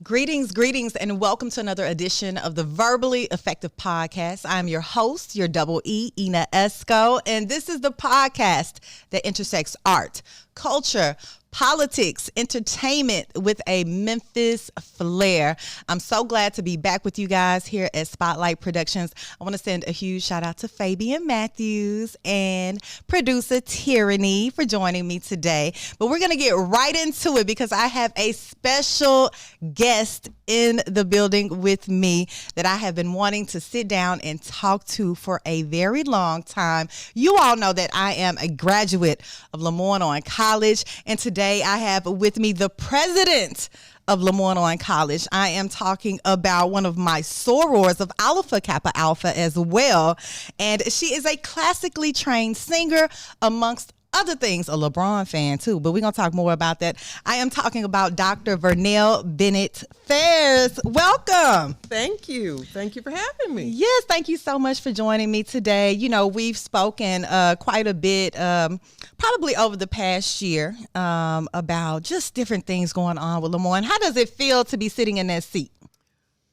Greetings, and welcome to another edition of the Verbally Effective Podcast. I'm your host, your double E, Ina Esco, and this is the podcast that intersects art, culture, politics, entertainment with a Memphis flair. I'm so glad to be back with you guys here at Spotlight Productions. I want to send a huge shout out to Fabian Matthews and producer Tyranny for joining me today. But we're going to get right into it because I have a special guest in the building with me that I have been wanting to sit down and talk to for a very long time. You all know that I am a graduate of LeMoyne-Owen College, and today I have with me the president of LeMoyne-Owen College. I am talking about one of my sorors of Alpha Kappa Alpha as well, and she is a classically trained singer, amongst other things, a LeBron fan too, but we're going to talk more about that. I am talking about Dr. Vernell Bennett-Fairs. Welcome. Thank you. Thank you for having me. Yes, thank you so much for joining me today. You know, we've spoken quite a bit, probably over the past year, about just different things going on with LeMoyne. How does it feel to be sitting in that seat?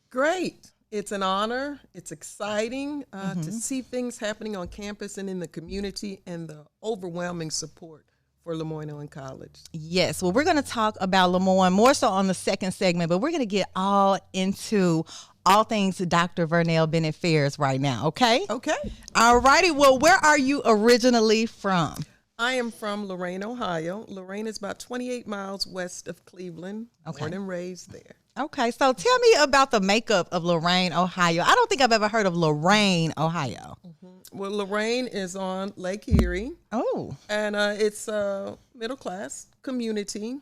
Great. It's an honor. It's exciting to see things happening on campus and in the community, and the overwhelming support for LeMoyne-Owen College. Yes. Well, we're going to talk about LeMoyne more so on the second segment, but we're going to get all into all things Dr. Vernell Bennett-Fairs right now. Okay? Okay. All righty. Well, where are you originally from? I am from Lorain, Ohio. Lorain is about 28 miles west of Cleveland. Born and raised there. Okay, so tell me about the makeup of Lorain, Ohio. I don't think I've ever heard of Lorain, Ohio. Well, Lorain is on Lake Erie. Oh. And it's a middle-class community.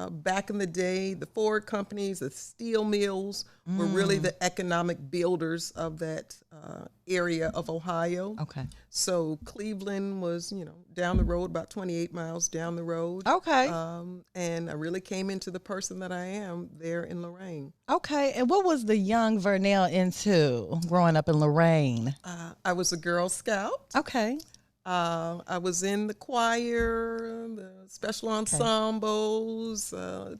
Back in the day, the Ford companies, the steel mills were really the economic builders of that area of Ohio. Okay. So Cleveland was, down the road, about 28 miles down the road. Okay. And I really came into the person that I am there in Lorain. Okay. And what was the young Vernell into growing up in Lorain? I was a Girl Scout. Okay. I was in the choir, the special ensembles,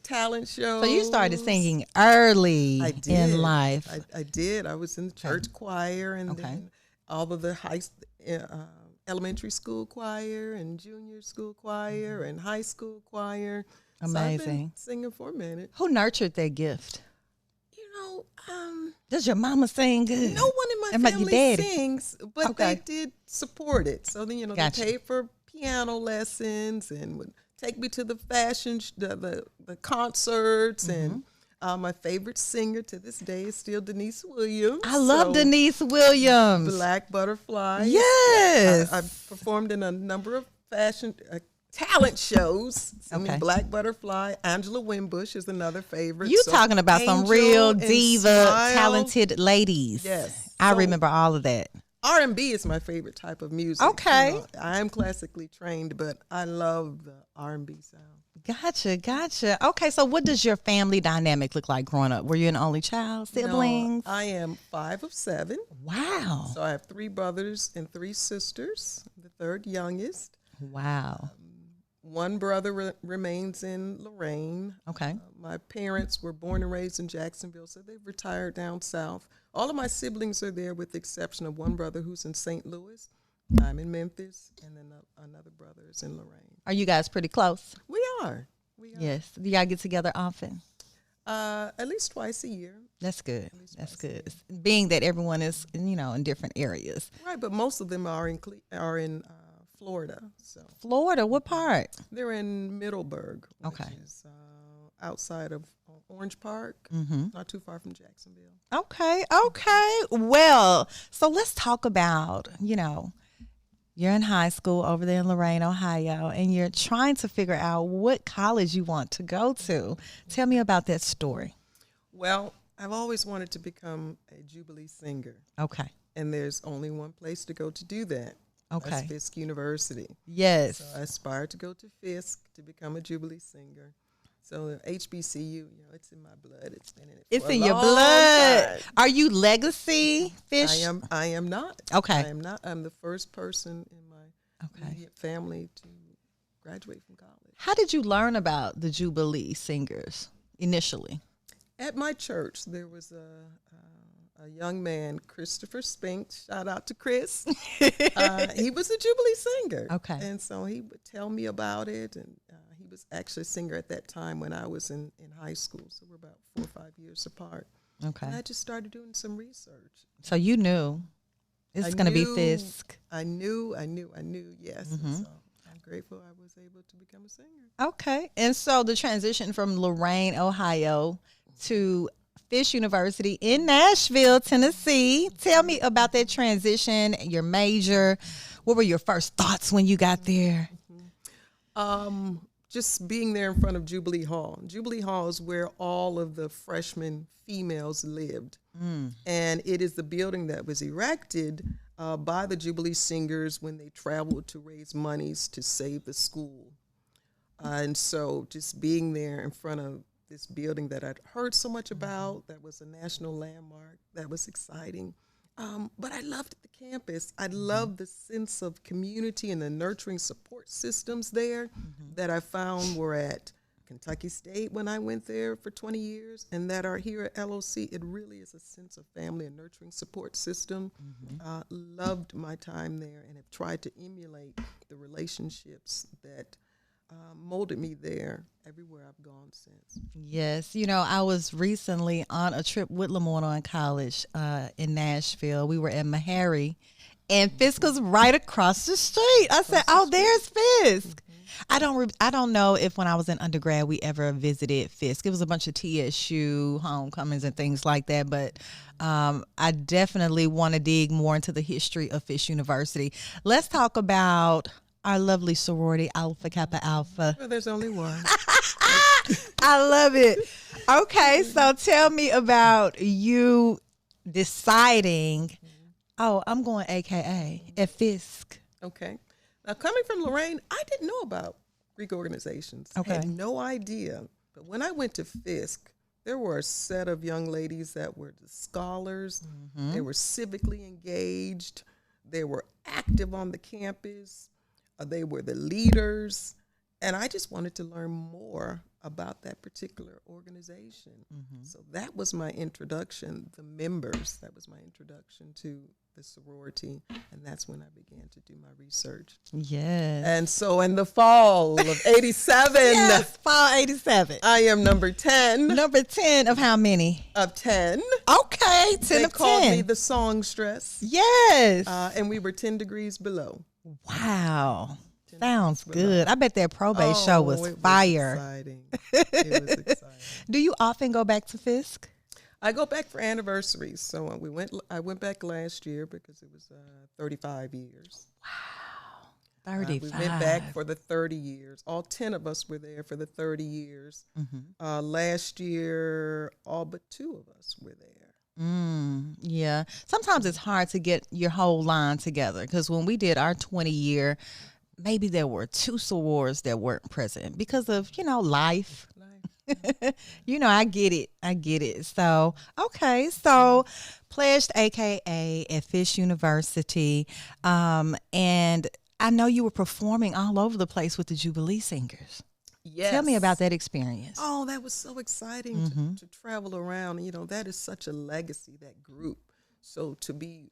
talent shows. So you started singing early in life. I did. I was in the church choir, and then all of the elementary school choir and junior school choir and high school choir. Amazing. So I've been singing for a minute. Who nurtured that gift? Does your mama sing good? No one in my family sings, but they did support it. So then, they paid for piano lessons and would take me to the the concerts. And my favorite singer to this day is still Denise Williams. I love Denise Williams. Black Butterfly. Yes. I performed in a number of fashion talent shows. Black Butterfly. Angela Winbush is another favorite. You talking about some real diva, Smile. Talented ladies. Yes. I remember all of that. R&B is my favorite type of music. Okay. I am classically trained, but I love the R&B sound. Gotcha. Okay, so what does your family dynamic look like growing up? Were you an only child, siblings? No, I am 5 of 7. Wow. So I have 3 brothers and 3 sisters, the third youngest. Wow. One brother remains in Lorain. Okay. My parents were born and raised in Jacksonville, so they've retired down south. All of my siblings are there with the exception of one brother who's in St. Louis. I'm in Memphis, and then another brother is in Lorain. Are you guys pretty close? We are. Yes. Do y'all get together often? At least twice a year. That's good. That's good. Being that everyone is, in different areas. Right, but most of them are in Florida. So Florida, what part? They're in Middleburg, which is outside of Orange Park, not too far from Jacksonville. Okay. Well, so let's talk about, you're in high school over there in Lorain, Ohio, and you're trying to figure out what college you want to go to. Tell me about that story. Well, I've always wanted to become a Jubilee singer. Okay. And there's only one place to go to do that. Okay. That's Fisk University. Yes. So I aspired to go to Fisk to become a Jubilee singer. So HBCU, it's in my blood. It's been in it. It's for in a your long blood. time. Are you legacy fish? I am not. Okay. I am not. I'm the first person in my immediate family to graduate from college. How did you learn about the Jubilee singers initially? At my church, there was a young man, Christopher Spink. Shout out to Chris. He was a Jubilee singer. Okay. And so he would tell me about it. And he was actually a singer at that time when I was in high school. So we're about 4 or 5 years apart. Okay. And I just started doing some research. So you knew it's going to be Fisk. I knew, yes. Mm-hmm. So I'm grateful I was able to become a singer. Okay. And so the transition from Lorain, Ohio to Fisk University in Nashville, Tennessee. Tell me about that transition, your major. What were your first thoughts when you got there? Just being there in front of Jubilee Hall. Jubilee Hall is where all of the freshman females lived. And it is the building that was erected by the Jubilee singers when they traveled to raise monies to save the school. And so just being there in front of this building that I'd heard so much about, that was a national landmark, that was exciting. But I loved the campus. I loved the sense of community and the nurturing support systems there that I found were at Kentucky State when I went there for 20 years and that are here at LOC. It really is a sense of family and nurturing support system. Loved my time there and have tried to emulate the relationships that molded me there everywhere I've gone since. Yes. You know, I was recently on a trip with LeMoyne-Owen College in Nashville. We were at Meharry, and Fisk was right across the street. I said, oh, there's Fisk. I don't know if when I was in undergrad we ever visited Fisk. It was a bunch of TSU homecomings and things like that, but I definitely want to dig more into the history of Fisk University. Let's talk about our lovely sorority, Alpha Kappa Alpha. Well, there's only one. I love it. Okay, so tell me about you deciding, oh, I'm going AKA at Fisk. Okay. Now, coming from Lorain, I didn't know about Greek organizations. Okay. I had no idea. But when I went to Fisk, there were a set of young ladies that were the scholars. They were civically engaged. They were active on the campus. They were the leaders, and I just wanted to learn more about that particular organization. So that was my introduction, the members, that was my introduction to the sorority, and that's when I began to do my research. Yes. And so in the fall of 87. Yes, fall 87. I am number 10. Number 10 of how many? Of 10. Okay, 10 they of 10. They called me the songstress. Yes. And we were 10 degrees below. Wow. Sounds good. I bet that probate show was fire. Exciting. It was exciting. Do you often go back to Fisk? I go back for anniversaries. So I went back last year because it was 35 years. Wow. 35. We went back for the 30 years. All 10 of us were there for the 30 years. Last year, all but 2 of us were there. Yeah. Sometimes it's hard to get your whole line together because when we did our 20-year, maybe there were 2 sorors that weren't present because of, life. I get it. So, okay. So, pledged AKA at Fisk University. And I know you were performing all over the place with the Jubilee Singers. Yes. Tell me about that experience. Oh, that was so exciting to travel around. That is such a legacy, that group. So to be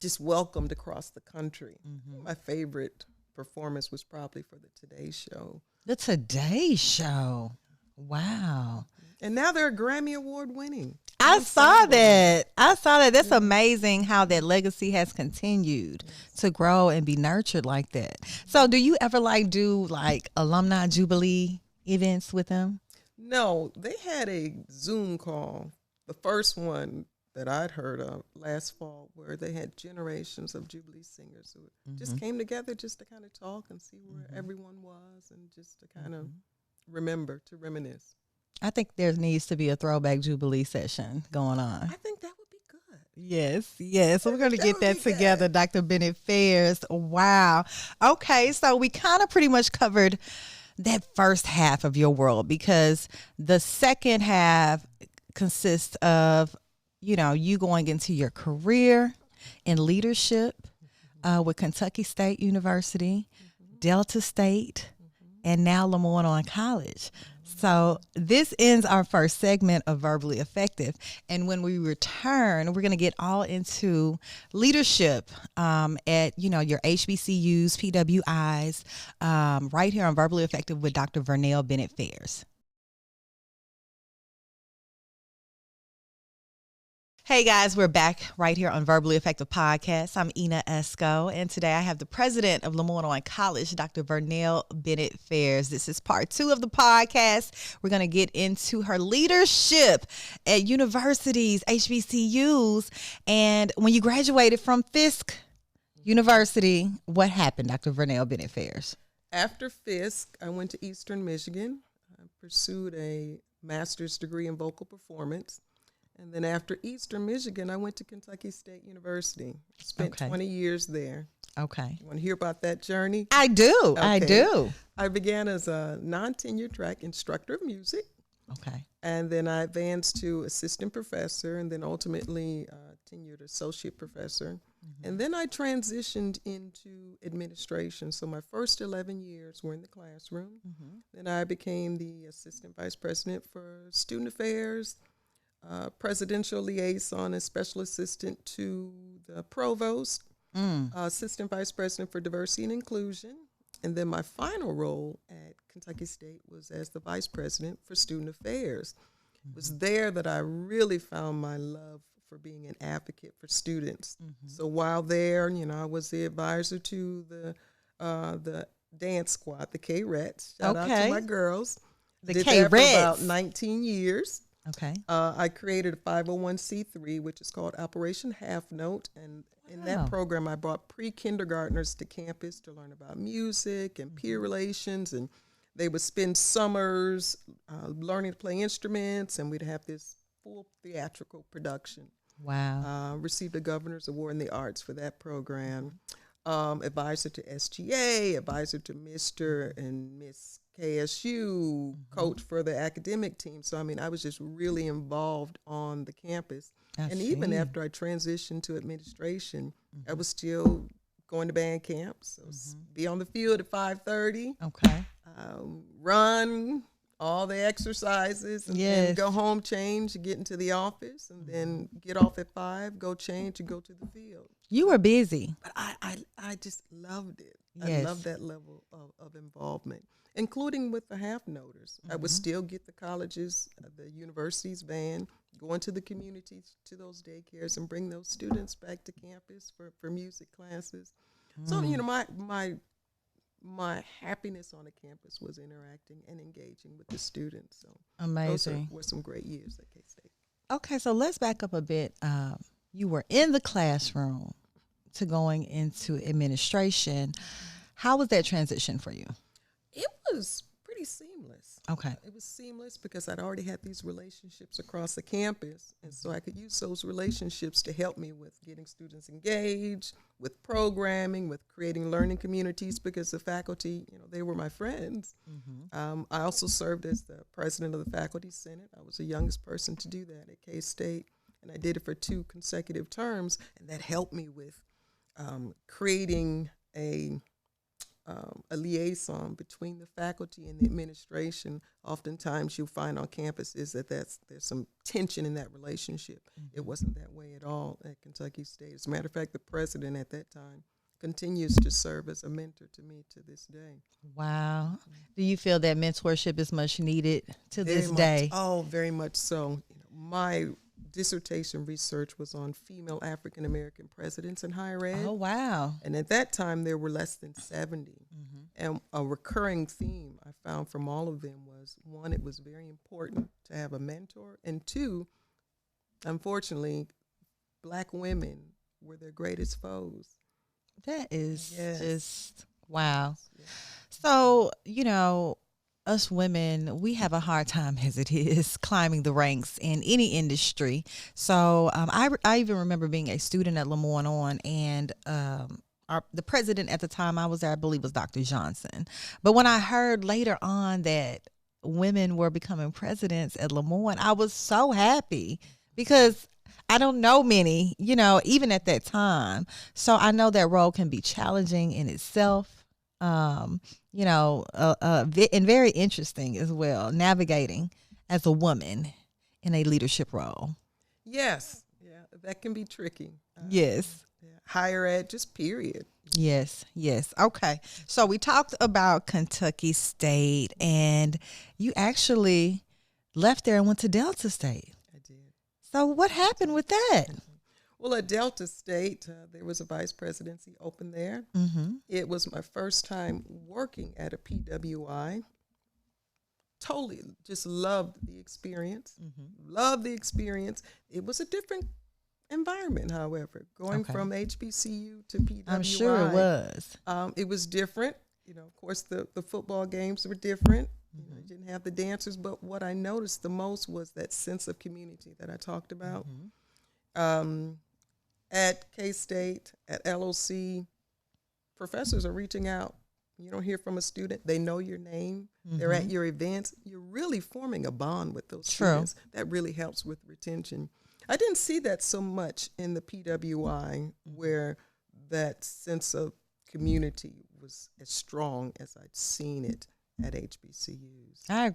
just welcomed across the country. My favorite performance was probably for the Today Show. The Today Show. Wow. And now they're Grammy Award winning. I saw that. That's amazing how that legacy has continued to grow and be nurtured like that. So do you ever do alumni Jubilee events with them? No, they had a Zoom call, the first one that I'd heard of last fall, where they had generations of Jubilee singers who just came together just to kind of talk and see where everyone was and just to kind of reminisce. I think there needs to be a throwback Jubilee session going on. I think that would be good. Yes. So we're going to get that together, Dr. Bennett-Fairs. Wow. Okay, so we kind of pretty much covered that first half of your world because the second half consists of, you going into your career in leadership with Kentucky State University, Delta State, and now LeMoyne-Owen College. So this ends our first segment of Verbally Effective. And when we return, we're going to get all into leadership at, your HBCUs, PWIs, right here on Verbally Effective with Dr. Vernell Bennett-Fairs. Hey guys, we're back right here on Verbally Effective Podcast. I'm Ina Esco, and today I have the president of LeMoyne-Owen College, Dr. Vernell Bennett-Fairs. This is part 2 of the podcast. We're going to get into her leadership at universities, HBCUs, and when you graduated from Fisk University, what happened, Dr. Vernell Bennett-Fairs? After Fisk, I went to Eastern Michigan. I pursued a master's degree in vocal performance. And then after Eastern Michigan, I went to Kentucky State University. Spent 20 years there. Okay. You want to hear about that journey? I do. Okay. I do. I began as a non-tenure track instructor of music. Okay. And then I advanced to assistant professor and then ultimately tenured associate professor. Mm-hmm. And then I transitioned into administration. So my first 11 years were in the classroom. Mm-hmm. Then I became the assistant vice president for student affairs, presidential liaison and special assistant to the provost, assistant vice president for diversity and inclusion. And then my final role at Kentucky State was as the vice president for student affairs. It was there that I really found my love for being an advocate for students. Mm-hmm. So while there, I was the advisor to the dance squad, the K-Rets. Shout out to my girls. The Did K-Rets. that for about 19 years. Okay. I created a 501c3, which is called Operation Half Note. And in that program, I brought pre-kindergartners to campus to learn about music and peer relations. And they would spend summers learning to play instruments. And we'd have this full theatrical production. Wow. Received a Governor's Award in the Arts for that program. Advisor to SGA, advisor to Mr. and Miss KSU, coach for the academic team. So, I was just really involved on the campus. And even after I transitioned to administration, I was still going to band camp. So be on the field at 5:30. Okay. Run all the exercises and then go home, change, get into the office, and then get off at 5, go change, and go to the field. You were busy. But I just loved it. Yes. I loved that level of involvement, including with the half-noters. I would still get the colleges, the universities van, go into the communities, to those daycares, and bring those students back to campus for music classes. So, my happiness on the campus was interacting and engaging with the students. So amazing. Those were some great years at K-State. Okay, so let's back up a bit. You were in the classroom to going into administration. How was that transition for you? It was pretty seamless. Okay. It was seamless because I'd already had these relationships across the campus, and so I could use those relationships to help me with getting students engaged, with programming, with creating learning communities, because the faculty, they were my friends. Mm-hmm. I also served as the president of the Faculty Senate. I was the youngest person to do that at K-State, and I did it for 2 consecutive terms, and that helped me with creating a liaison between the faculty and the administration. Oftentimes you'll find on campuses that there's some tension in that relationship. Mm-hmm. It wasn't that way at all at Kentucky State. As a matter of fact, the president at that time continues to serve as a mentor to me to this day. Wow. Mm-hmm. Do you feel that mentorship is much needed to this day? Oh, very much so. My dissertation research was on female African-American presidents in higher ed. Oh, wow. And at that time, there were less than 70. Mm-hmm. And a recurring theme I found from all of them was, 1, it was very important to have a mentor, and 2, unfortunately, Black women were their greatest foes. That is just, wow. Yes. So, us women, we have a hard time as it is climbing the ranks in any industry. So I even remember being a student at LeMoyne-Owen, and the president at the time I was there, I believe, was Dr. Johnson. But when I heard later on that women were becoming presidents at LeMoyne, I was so happy because I don't know many, even at that time. So I know that role can be challenging in itself. you know, and very interesting as well, navigating as a woman in a leadership role. Yes. Yeah, that can be tricky. Yes. Yeah. Higher ed, just period. Yes. Okay. So we talked about Kentucky State, and you actually left there and went to Delta State. I did. So what happened with that? Well, at Delta State, there was a vice presidency open there. It was my first time working at a PWI. Totally just loved the experience. Loved the experience. It was a different environment, however, going from HBCU to PWI. I'm sure it was. It was different. You know, of course, the football games were different. You know, you didn't have the dancers, but what I noticed the most was that sense of community that I talked about. At K-State, at LOC, professors are reaching out. You don't hear from a student. They know your name. They're at your events. You're really forming a bond with those students. That really helps with retention. I didn't see that so much in the PWI where that sense of community was as strong as I'd seen it at HBCUs. I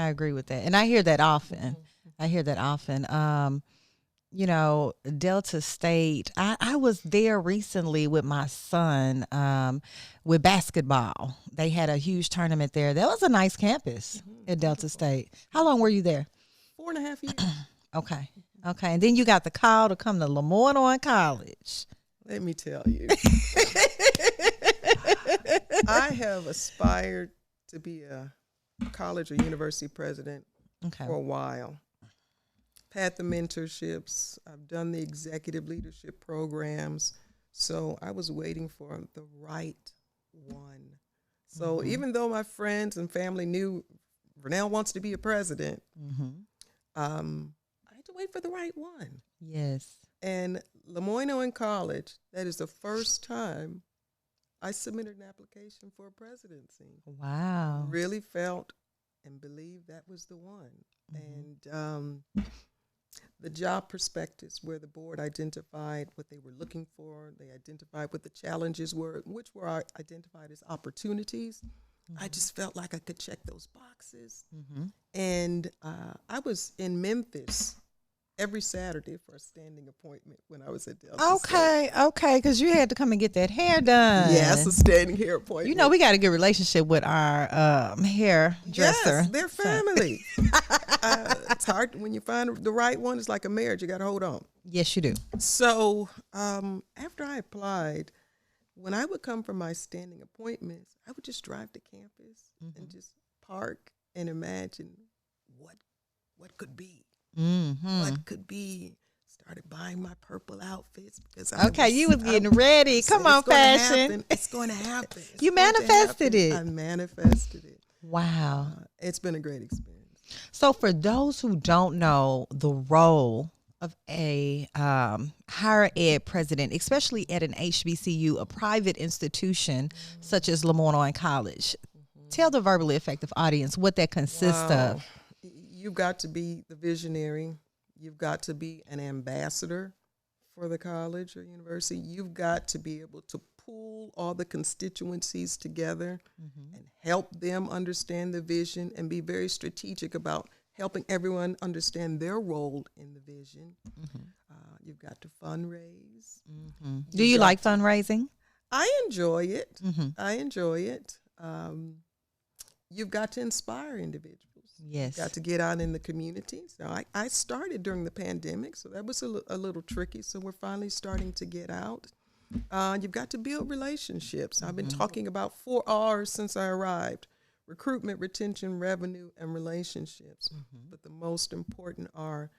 agree with that. And I hear that often. You know, Delta State, I was there recently with my son with basketball. They had a huge tournament there. That was a nice campus at Delta State. How long were you there? 4.5 years. Okay. And then you got the call to come to LeMoyne-Owen College. Let me tell you. I have aspired to be a college or university president for a while. Had the mentorships. I've done the executive leadership programs. So I was waiting for the right one. So even though my friends and family knew Vernell wants to be a president, I had to wait for the right one. Yes. And LeMoyne-Owen College, that is the first time I submitted an application for a presidency. Wow. Really felt and believed that was the one. And the job perspectives where the board identified what they were looking for, they identified what the challenges were, which were identified as opportunities. I just felt like I could check those boxes. And I was in Memphis every Saturday for a standing appointment when I was at Delta State. Okay, because you had to come and get that hair done. Yes, a standing hair appointment. You know, we got a good relationship with our hairdresser. Yes, they're family. It's hard when you find the right one. It's like a marriage. You got to hold on. Yes, you do. So after I applied, when I would come for my standing appointments, I would just drive to campus and just park and imagine what could be. What could be. Started buying my purple outfits because you was getting ready. Come on, fashion. It's going to happen. You manifested it. I manifested it. Wow. It's been a great experience. So for those who don't know the role of a higher ed president, especially at an HBCU, a private institution such as LeMoyne-Owen College, tell the verbally effective audience what that consists of. You've got to be the visionary. You've got to be an ambassador for the college or university. You've got to be able to pull all the constituencies together and help them understand the vision and be very strategic about helping everyone understand their role in the vision. You've got to fundraise. Do you like fundraising? I enjoy it. I enjoy it. You've got to inspire individuals. Yes. Got to get out in the community. So I started during the pandemic, so that was a little tricky. So we're finally starting to get out. You've got to build relationships. I've been talking about 4 R's since I arrived: recruitment, retention, revenue, and relationships. But the most important R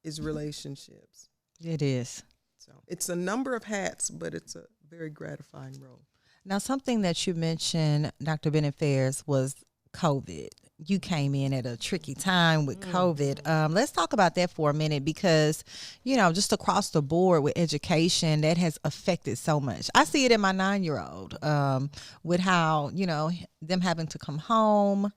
is relationships. It is. So it's a number of hats, but it's a very gratifying role. Now, something that you mentioned, Dr. Bennett-Fairs, was COVID. You came in at a tricky time with COVID. Let's talk about that for a minute because, you know, just across the board with education, that has affected so much. I see it in my 9-year-old with how, you know, them having to come home,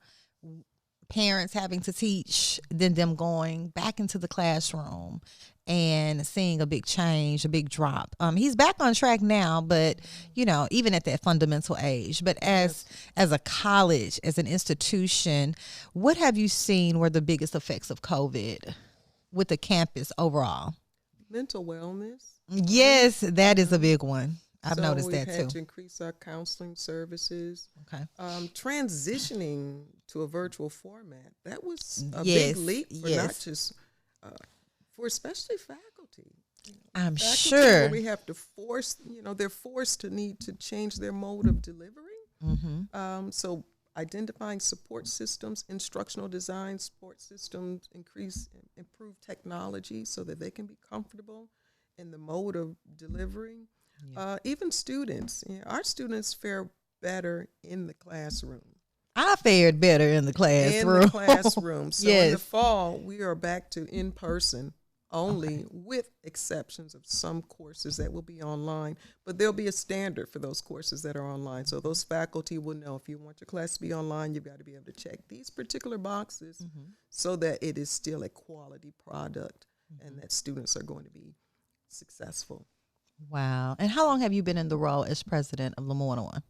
parents having to teach than them going back into the classroom and seeing a big change, a big drop. He's back on track now, but even at that fundamental age. But as a college, as an institution, what have you seen were the biggest effects of COVID with the campus overall? Mental wellness. Yes, that is a big one. I've noticed that too. We've had to increase our counseling services. Okay. Transitioning to a virtual format, that was a big leap for not just for especially faculty. I'm faculty sure we have to force. They're forced to need to change their mode of delivery. Mm-hmm. So identifying support systems, instructional design, support systems, improve technology so that they can be comfortable in the mode of delivering. Yeah. Even students, our students fare better in the classroom. I fared better in the classroom. So in the fall, we are back to in-person only, with exceptions of some courses that will be online. But there'll be a standard for those courses that are online. So those faculty will know if you want your class to be online, you've got to be able to check these particular boxes so that it is still a quality product and that students are going to be successful. Wow. And how long have you been in the role as president of LeMoyne-Owen?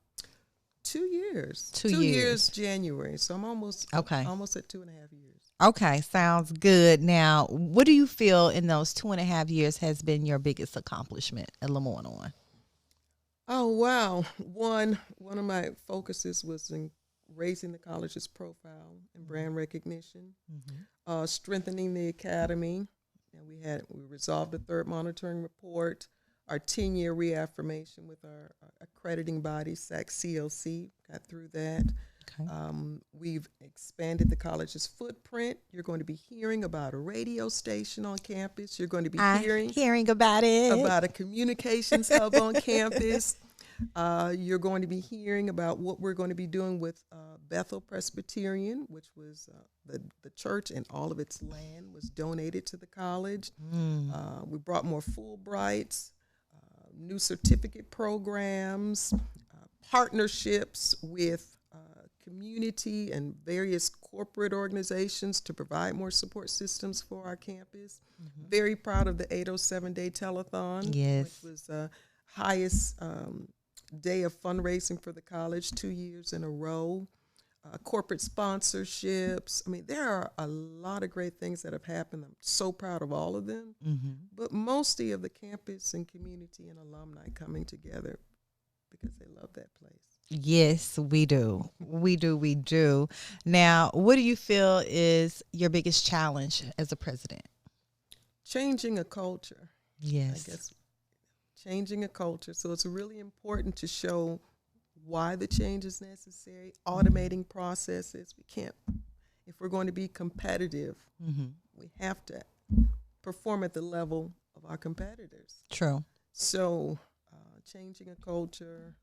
2 years. 2 years January. So I'm almost at 2.5 years. Okay, sounds good. Now, what do you feel in those 2.5 years has been your biggest accomplishment at LeMoyne-Owen? Oh, wow. One of my focuses was in raising the college's profile and brand recognition, strengthening the academy. And we resolved the third monitoring report, our 10-year reaffirmation with our accrediting body, SAC-CLC, got through that. Okay. We've expanded the college's footprint. You're going to be hearing about a radio station on campus. You're going to be hearing about it. About a communications hub on campus. You're going to be hearing about what we're going to be doing with Bethel Presbyterian, which was the church, and all of its land was donated to the college. We brought more Fulbrights, new certificate programs, partnerships with community and various corporate organizations to provide more support systems for our campus. Very proud of the 807-day telethon, which was the highest day of fundraising for the college 2 years in a row. Corporate sponsorships. I mean, there are a lot of great things that have happened. I'm so proud of all of them, but mostly of the campus and community and alumni coming together because they love that place. Yes, we do. We do. Now, what do you feel is your biggest challenge as a president? Changing a culture. Yes. I guess changing a culture. So it's really important to show why the change is necessary, automating processes. We can't, if we're going to be competitive, we have to perform at the level of our competitors. True. So changing a culture,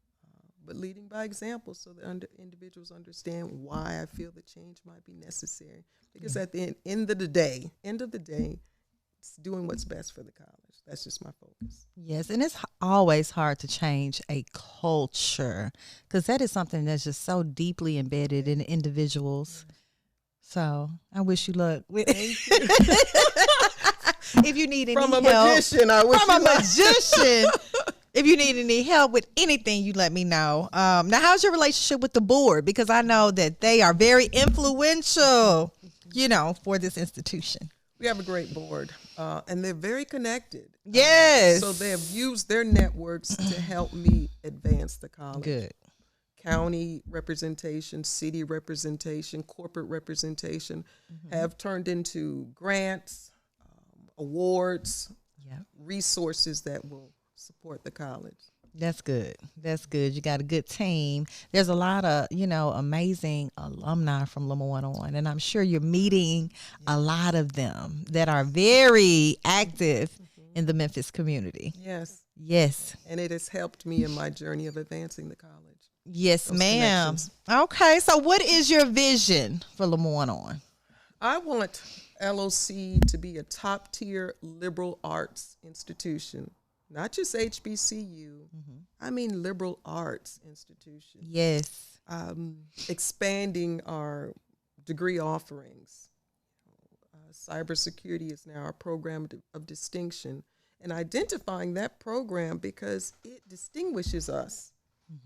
but leading by example so that individuals understand why I feel the change might be necessary. Because at the end of the day, it's doing what's best for the college. That's just my focus. Yes, and it's always hard to change a culture because that is something that's just so deeply embedded in individuals. So I wish you luck. Thank you. If you need any help. Magician, I wish from a magician. If you need any help with anything, you let me know. Now, how's your relationship with the board? Because I know that they are very influential, for this institution. We have a great board, and they're very connected. Yes. So they have used their networks to help me advance the college. Good. County representation, city representation, corporate representation have turned into grants, awards, resources that will support the college. That's good. That's good. You got a good team. There's a lot of, amazing alumni from LeMoyne-Owen, and I'm sure you're meeting a lot of them that are very active in the Memphis community. Yes. Yes. And it has helped me in my journey of advancing the college. Yes, ma'am. Okay. So what is your vision for LeMoyne-Owen? I want LOC to be a top-tier liberal arts institution. Not just HBCU, I mean liberal arts institution. Yes. Expanding our degree offerings. Cybersecurity is now our program of distinction, and identifying that program because it distinguishes us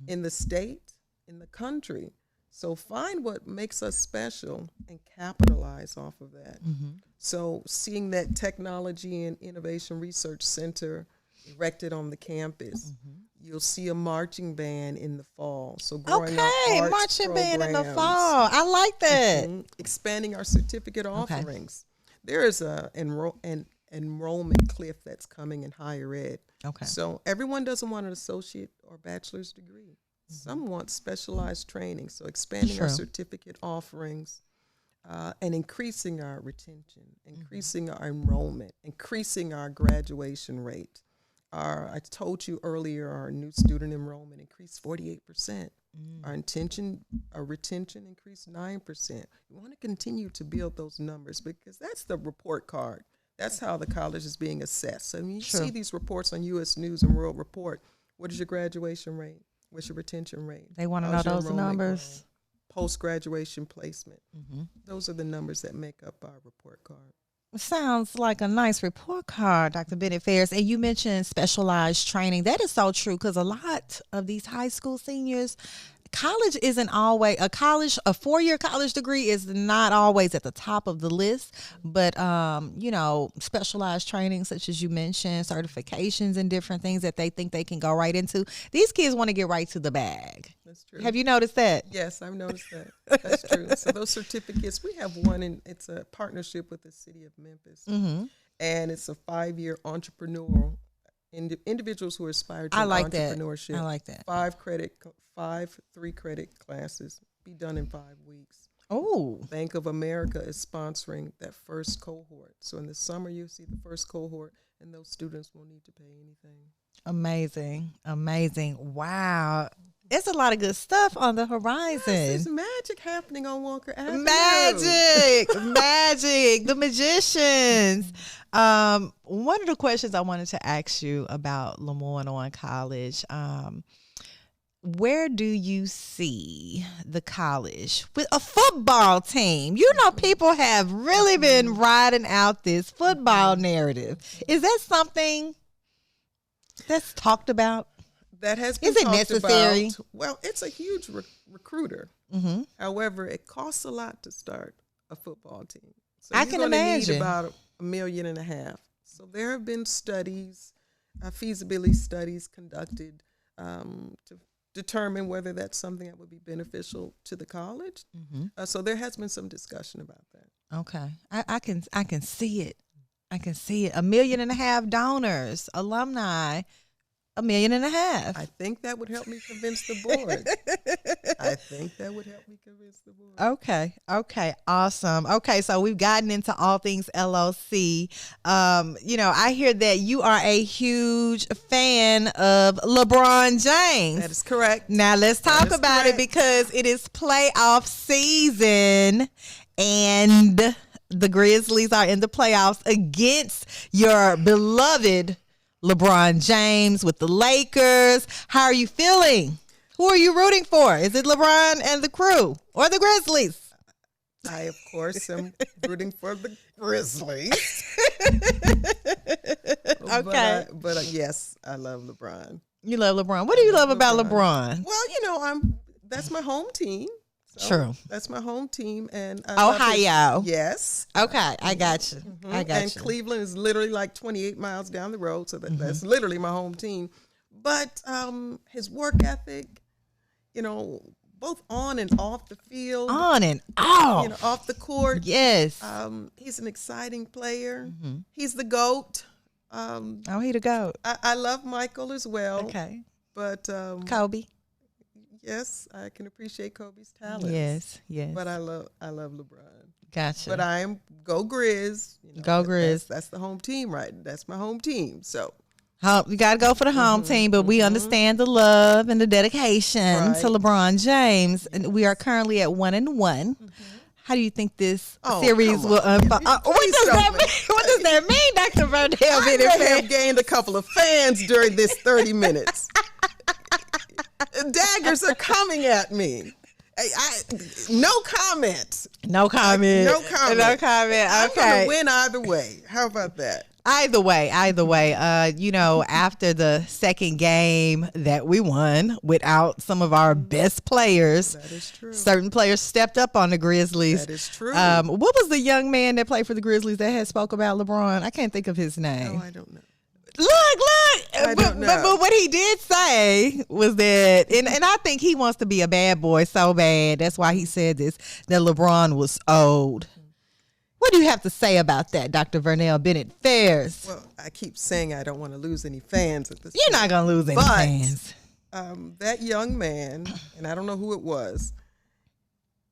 in the state, in the country. So find what makes us special and capitalize off of that. So seeing that Technology and Innovation Research Center erected on the campus, you'll see a marching band in the fall. So growing our arts marching band in the programs. fall. I like that. Expanding our certificate offerings. There is an enrollment cliff that's coming in higher ed. So everyone doesn't want an associate or bachelor's degree. Some want specialized training. So expanding our certificate offerings and increasing our retention, increasing our enrollment, increasing our graduation rate. I told you earlier, our new student enrollment increased 48%. Our retention increased 9%. We want to continue to build those numbers because that's the report card. That's how the college is being assessed. So when you see these reports on U.S. News and World Report, what is your graduation rate? What's your retention rate? They want to know those numbers. Post-graduation placement. Those are the numbers that make up our report card. Sounds like a nice report card, Dr. Bennett-Fairs. And you mentioned specialized training. That is so true because a lot of these high school seniors, college isn't always a 4-year college degree is not always at the top of the list, but specialized training such as you mentioned, certifications and different things that they think they can go right into. These kids want to get right to the bag. That's true. Have you noticed that? Yes, I've noticed that. That's true. So those certificates, we have one, and it's a partnership with the city of Memphis, and it's a 5-year entrepreneurial individuals who aspire to entrepreneurship. I like that. 5 3-credit classes be done in 5 weeks. Oh, Bank of America is sponsoring that first cohort. So in the summer, you'll see the first cohort, and those students won't need to pay anything. Amazing. Wow. It's a lot of good stuff on the horizon. Yes, there's magic happening on Walker Avenue. Magic. The magicians. One of the questions I wanted to ask you about LeMoyne-Owen College, where do you see the college with a football team? You know, people have really been riding out this football narrative. Is that something that's talked about? That has been Is it necessary? About. Well, it's a huge recruiter. However, it costs a lot to start a football team. So I can imagine. Need about $1.5 million. So there have been studies, feasibility studies conducted to determine whether that's something that would be beneficial to the college. So there has been some discussion about that. Okay, I can see it. $1.5 million donors, alumni. $1.5 million. I think that would help me convince the board. Okay. Awesome. Okay. So we've gotten into all things LOC. I hear that you are a huge fan of LeBron James. That is correct. Now let's talk about it because it is playoff season and the Grizzlies are in the playoffs against your beloved LeBron James with the Lakers. How are you feeling? Who are you rooting for? Is it LeBron and the crew or the Grizzlies? I, of course, am rooting for the Grizzlies. Okay. But yes, I love LeBron. You love LeBron. What do you love about LeBron? Well, that's my home team. So True. That's my home team. And Ohio. Yes. Okay, I got you. And Cleveland is literally like 28 miles down the road, so that's literally my home team. But his work ethic, both on and off the field. On and off. Off the court. Yes. He's an exciting player. He's the GOAT. He the GOAT. I love Michael as well. Okay. But Kobe. Yes, I can appreciate Kobe's talent. Yes. But I love LeBron. Gotcha. But I am go Grizz. Go Grizz. That's the home team, right? That's my home team. So you got to go for the home team, but we understand the love and the dedication to LeBron James. And we are currently at 1-1. How do you think this series will unfold? What does that mean? What does that mean, Dr. Vernell Bennett-Fairs? I have gained a couple of fans during this 30 minutes. Daggers are coming at me. No comment. No comment. No comment. No comment. I'm Okay. gonna win either way. How about that? Either way. After the second game that we won without some of our best players, That is true. certain players stepped up on the Grizzlies. That is true. What was the young man that played for the Grizzlies that had spoke about LeBron? I can't think of his name. Oh, I don't know. Look. I don't know. But what he did say was that, and I think he wants to be a bad boy so bad. That's why he said this, that LeBron was old. What do you have to say about that, Dr. Vernell Bennett-Fairs? Well, I keep saying I don't want to lose any fans at this You're point. not going to lose any But, fans. That young man, and I don't know who it was,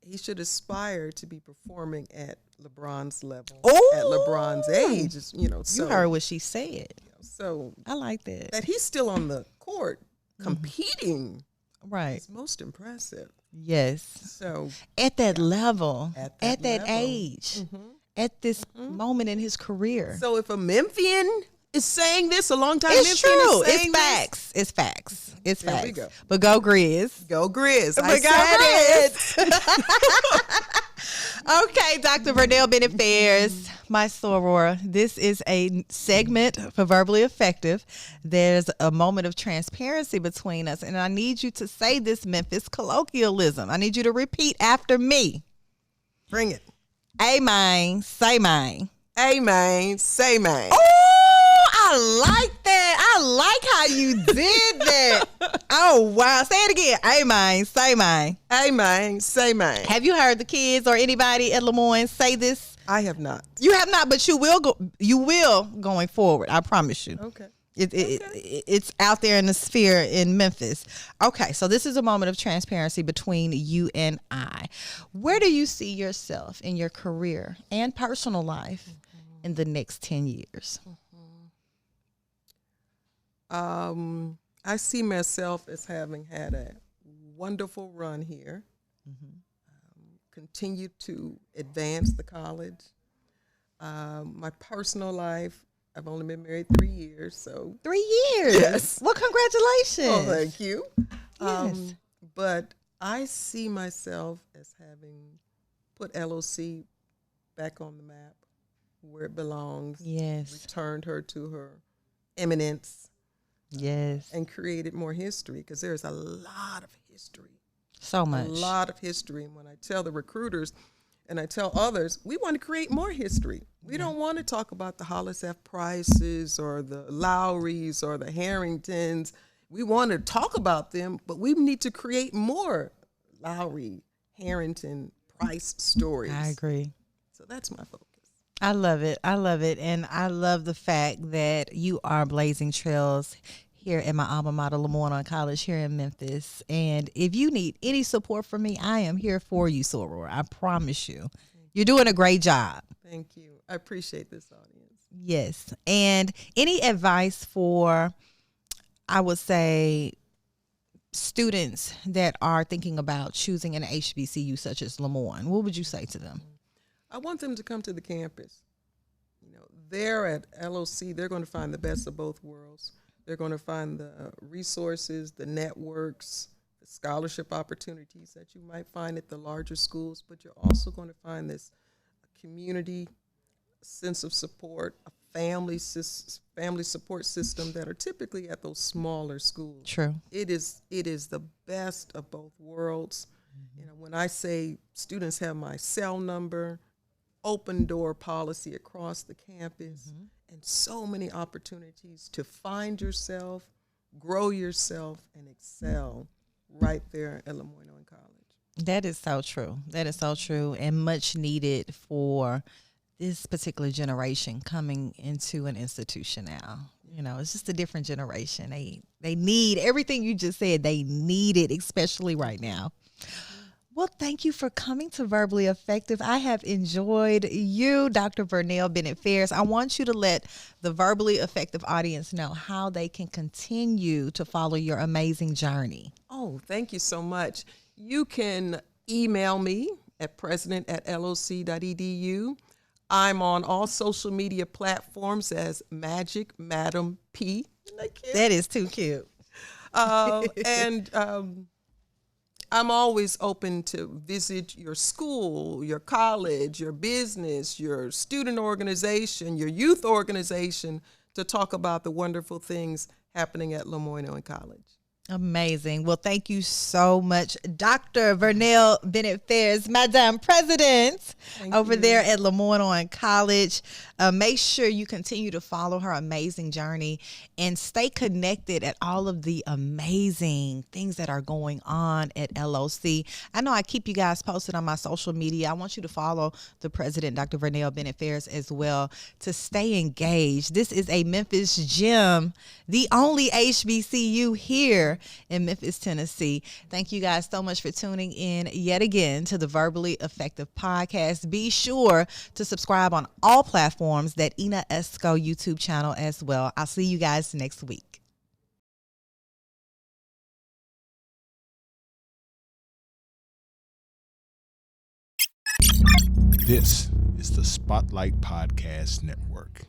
he should aspire to be performing at LeBron's level, at LeBron's age. So, You heard what she said. So I like that. he's still on the court competing Right. is most impressive. Yes. So At that level, at that level. age, at this moment in his career. So if a Memphian is saying this, a long time It's Memphian true. is saying It's facts. It's facts. It's There facts. we go. But go Grizz. Go Grizz. But I said it. Okay, Dr. Vernell Bennett-Fairs, my soror. This is a segment for Verbally Effective. There's a moment of transparency between us, and I need you to say this Memphis colloquialism. I need you to repeat after me. Bring it. A mine, say mine. Hey, man. Say, man. Oh, I like that. I like how you did that. Oh, wow. Say it again. A mine, say mine. Hey, man. Say, man. Have you heard the kids or anybody at LeMoyne say this? I have not. You have not, but you will go. You will going forward. I promise you. Okay. It's out there in the sphere in Memphis. Okay, so this is a moment of transparency between you and I. Where do you see yourself in your career and personal life in the next 10 years? I see myself as having had a wonderful run here. Continue to advance the college. My personal life, I've only been married 3 years, so 3 years. Yes. Well, congratulations. oh, thank you. Yes. But I see myself as having put LOC back on the map where it belongs. Yes. Returned her to her eminence Yes. and created more history, because there's a lot of history. So much. A lot of history. And when I tell the recruiters and I tell others, we want to create more history. We don't want to talk about the Hollis F. Prices or the Lowrys or the Harringtons. We want to talk about them, but we need to create more Lowry, Harrington, Price stories. I agree. So that's my focus. I love it. I love it. And I love the fact that you are blazing trails here at my alma mater, LeMoyne-Owen College here in Memphis. And if you need any support from me, I am here for you, soror. I promise you. You're doing a great job. Thank you. I appreciate this audience. Yes. And any advice for, I would say, students that are thinking about choosing an HBCU such as LeMoyne, what would you say to them? I want them to come to the campus. There at LOC, they're going to find the best of both worlds. They're going to find the resources, the networks, the scholarship opportunities that you might find at the larger schools, but you're also going to find this community sense of support, a family support system that are typically at those smaller schools. True. It is the best of both worlds. When I say students have my cell number, open door policy across the campus, and so many opportunities to find yourself, grow yourself, and excel right there at LeMoyne-Owen College. That is so true. That is so true, and much needed for this particular generation coming into an institution now. It's just a different generation. They need everything you just said. They need it, especially right now. Well, thank you for coming to Verbally Effective. I have enjoyed you, Dr. Vernell Bennett-Fairs. I want you to let the Verbally Effective audience know how they can continue to follow your amazing journey. Oh, thank you so much. You can email me at president@loc.edu. I'm on all social media platforms as Magic Madam P. That is too cute. I'm always open to visit your school, your college, your business, your student organization, your youth organization to talk about the wonderful things happening at LeMoyne-Owen College. Amazing. Well, thank you so much, Dr. Vernell Bennett-Fairs, Madam President, over there at LeMoyne-Owen College. Make sure you continue to follow her amazing journey and stay connected at all of the amazing things that are going on at LOC. I know I keep you guys posted on my social media. I want you to follow the president, Dr. Vernell Bennett-Fairs, as well, to stay engaged. This is a Memphis gem, the only HBCU here in Memphis, Tennessee. Thank you guys so much for tuning in yet again to the Verbally Effective Podcast. Be sure to subscribe on all platforms, that Ina Esco YouTube channel as well. I'll see you guys next week. This is the Spotlight Podcast Network.